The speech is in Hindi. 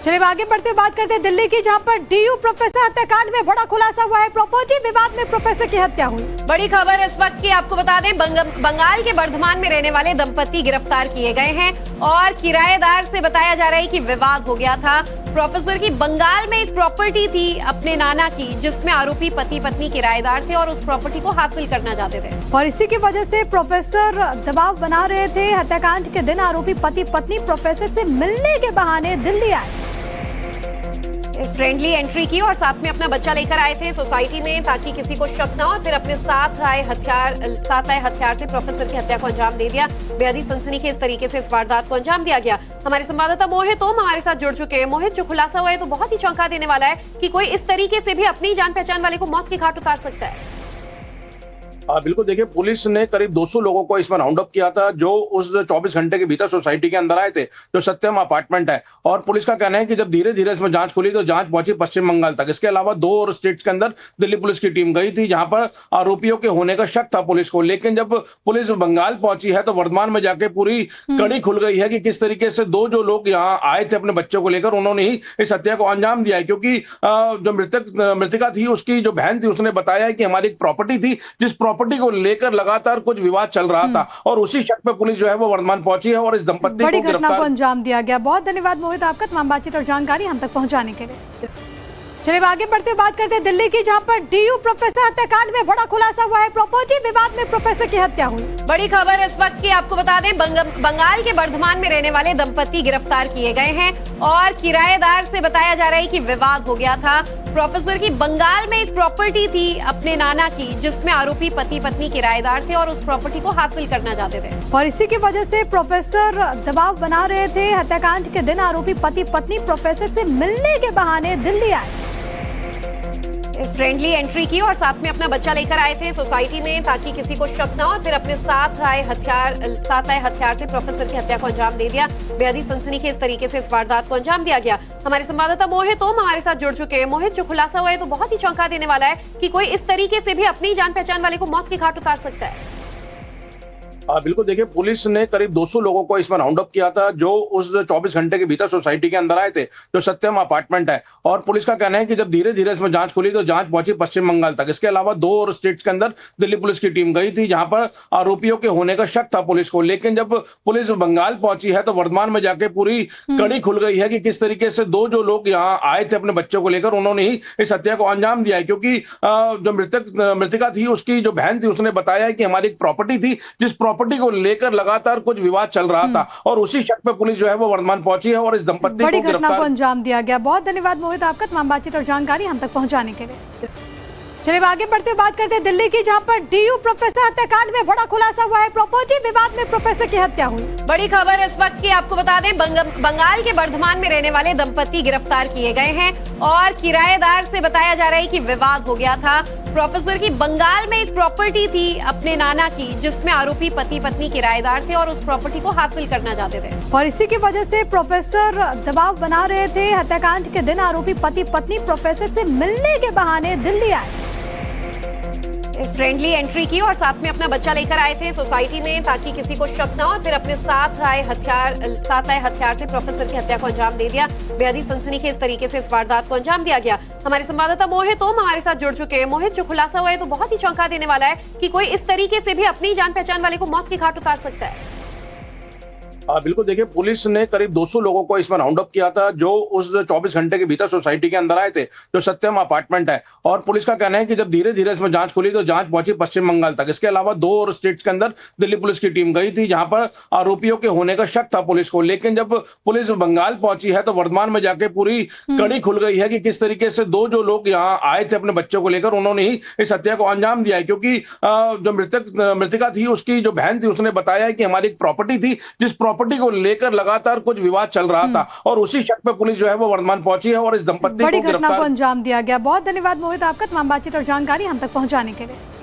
चलिए आगे बढ़ते बात करते हैं दिल्ली की, जहां पर डीयू प्रोफेसर हत्याकांड में बड़ा खुलासा हुआ है। प्रॉपर्टी विवाद में प्रोफेसर की हत्या हुई। बड़ी खबर इस वक्त की आपको बता दें, बंगाल के बर्धमान में रहने वाले दंपति गिरफ्तार किए गए हैं और किराएदार से बताया जा रहा है कि विवाद हो गया था। प्रोफेसर की बंगाल में एक प्रॉपर्टी थी अपने नाना की, जिसमें आरोपी पति पत्नी किराएदार थे और उस प्रॉपर्टी को हासिल करना चाहते थे और इसी की वजह से प्रोफेसर दबाव बना रहे थे। हत्याकांड के दिन आरोपी पति पत्नी प्रोफेसर से मिलने के बहाने दिल्ली आए, फ्रेंडली एंट्री की और साथ में अपना बच्चा लेकर आए थे सोसाइटी में, ताकि किसी को शक ना हो। फिर अपने साथ आए हथियार से प्रोफेसर की हत्या को अंजाम दे दिया। बेहद ही सनसनीखेज तरीके से इस वारदात को अंजाम दिया गया। हमारे संवाददाता मोहित ओम हमारे साथ जुड़ चुके हैं। मोहित, जो खुलासा हुआ है तो बहुत ही चौंका देने वाला है कि कोई इस तरीके से भी अपनी जान पहचान वाले को मौत के घाट उतार सकता है। बिल्कुल, देखिए, पुलिस ने करीब 200 लोगों को इसमें राउंड अप किया था, जो उस 24 घंटे के भीतर सोसाइटी के अंदर आए थे, जो सत्यम अपार्टमेंट है। और पुलिस का कहना है कि जब धीरे धीरे इसमें जांच खुली तो जांच पहुंची पश्चिम बंगाल तक। इसके अलावा 2 और स्टेट्स के अंदर दिल्ली पुलिस की टीम गई थी, जहां पर आरोपियों के होने का शक था पुलिस को। लेकिन जब पुलिस बंगाल पहुंची है तो वर्धमान में जाके पूरी कड़ी खुल गई है कि किस तरीके से 2 जो लोग यहाँ आए थे अपने बच्चों को लेकर, उन्होंने ही इस हत्या को अंजाम दिया है। क्योंकि जो मृतिका थी, उसकी जो बहन थी, उसने बताया कि हमारी एक प्रॉपर्टी थी, जिस प्रॉपर्टी को लेकर लगातार कुछ विवाद चल रहा था और उसी शक पे पुलिस जो है वो वर्धमान पहुंची है और इस दंपत्ति बड़ी घटना को अंजाम दिया गया। बहुत धन्यवाद मोहित आपका तमाम बातचीत और जानकारी हम तक पहुंचाने के लिए। चलिए आगे बढ़ते बात करते हैं दिल्ली की, जहां पर डीयू प्रोफेसर हत्याकांड में बड़ा खुलासा हुआ है। प्रॉपर्टी विवाद में प्रोफेसर की हत्या हुई। बड़ी खबर इस वक्त की आपको बता दें, बंगाल के बर्धमान में रहने वाले दंपति गिरफ्तार किए गए हैं और किराएदार से बताया जा रहा है कि विवाद हो गया था। प्रोफेसर की बंगाल में एक प्रॉपर्टी थी अपने नाना की, जिसमें आरोपी पति पत्नी किराएदार थे और उस प्रॉपर्टी को हासिल करना चाहते थे और इसी की वजह से प्रोफेसर दबाव बना रहे थे। हत्याकांड के दिन आरोपी पति पत्नी प्रोफेसर से मिलने के बहाने दिल्ली आए, फ्रेंडली एंट्री की और साथ में अपना बच्चा लेकर आए थे सोसाइटी में, ताकि किसी को शक ना हो। फिर अपने साथ आए हथियार से प्रोफेसर की हत्या को अंजाम दे दिया। बेहद ही सनसनीखेज तरीके से इस वारदात को अंजाम दिया गया। हमारे संवाददाता मोहित ओम हमारे साथ जुड़ चुके हैं। मोहित, जो खुलासा हुआ है तो बहुत ही चौंका देने वाला है कि कोई इस तरीके से भी अपनी जान पहचान वाले को मौत के घाट उतार सकता है। बिल्कुल, देखिए, पुलिस ने करीब 200 लोगों को इसमें राउंड अप किया था, जो उस 24 घंटे के भीतर सोसाइटी के अंदर आए थे, जो सत्यम अपार्टमेंट है। और पुलिस का कहना है कि जब धीरे धीरे इसमें जांच खुली तो जांच पहुंची पश्चिम बंगाल तक। इसके अलावा 2 और स्टेट्स के अंदर दिल्ली पुलिस की टीम गई थी, जहां पर आरोपियों के होने का शक था पुलिस को। लेकिन जब पुलिस बंगाल पहुंची है तो वर्धमान में जाके पूरी कड़ी खुल गई है कि किस तरीके से 2 जो लोग यहाँ आए थे अपने बच्चों को लेकर, उन्होंने ही इस हत्या को अंजाम दिया है। क्योंकि जो मृतिका थी, उसकी जो बहन थी, उसने बताया कि हमारी एक प्रॉपर्टी थी, जिस प्रॉपर्टी को लेकर लगातार कुछ विवाद चल रहा था और उसी शक पे पुलिस जो है वो वर्धमान पहुंची है और इस दंपत्ति बड़ी घटना को अंजाम दिया गया। बहुत धन्यवाद मोहित आपका तमाम बातचीत और जानकारी हम तक पहुंचाने के लिए। चलिए आगे बढ़ते बात करते हैं दिल्ली की, जहां पर डीयू प्रोफेसर हत्याकांड में बड़ा खुलासा हुआ है। प्रॉपर्टी विवाद में प्रोफेसर की हत्या हुई। बड़ी खबर इस वक्त की आपको बता दें, बंगाल के बर्धमान में रहने वाले दंपति गिरफ्तार किए गए हैं और किराएदार से बताया जा रहा है कि विवाद हो गया था। प्रोफेसर की बंगाल में एक प्रॉपर्टी थी अपने नाना की, जिसमें आरोपी पति पत्नी किराएदार थे और उस प्रॉपर्टी को हासिल करना चाहते थे और इसी की वजह से प्रोफेसर दबाव बना रहे थे। हत्याकांड के दिन आरोपी पति पत्नी प्रोफेसर से मिलने के बहाने दिल्ली आए, फ्रेंडली एंट्री की और साथ में अपना बच्चा लेकर आए थे सोसाइटी में, ताकि किसी को शक ना हो। फिर अपने साथ आए हथियार से प्रोफेसर की हत्या को अंजाम दे दिया। बेहद ही सनसनीखेज तरीके से इस वारदात को अंजाम दिया गया। हमारे संवाददाता मोहित ओम हमारे साथ जुड़ चुके हैं। मोहित, जो खुलासा हुआ है तो बहुत ही चौंका देने वाला है कि कोई इस तरीके से भी अपनी जान पहचान वाले को मौत के घाट उतार सकता है। बिल्कुल, देखिए, पुलिस ने करीब 200 लोगों को इसमें राउंड अप किया था, जो उस 24 घंटे के भीतर सोसाइटी के अंदर आए थे, जो सत्यम अपार्टमेंट है। और पुलिस का कहना है कि जब धीरे धीरे इसमें जांच खुली तो जांच पहुंची पश्चिम बंगाल तक। इसके अलावा 2 और स्टेट्स के अंदर दिल्ली पुलिस की टीम गई थी, जहां पर आरोपियों के होने का शक था पुलिस को। लेकिन जब पुलिस बंगाल पहुंची है तो वर्धमान में जाके पूरी कड़ी खुल गई है कि किस तरीके से 2 जो लोग यहाँ आए थे अपने बच्चों को लेकर, उन्होंने ही इस हत्या को अंजाम दिया है। क्योंकि जो मृतिका थी, उसकी जो बहन थी, उसने बताया कि हमारी एक प्रॉपर्टी थी, जिस प्रॉपर्टी को लेकर लगातार कुछ विवाद चल रहा था और उसी शक पे पुलिस जो है वो वर्धमान पहुंची है और इस दंपत्ति बड़ी घटना को अंजाम दिया गया। बहुत धन्यवाद मोहित आपका तमाम बातचीत और जानकारी हम तक पहुंचाने के लिए।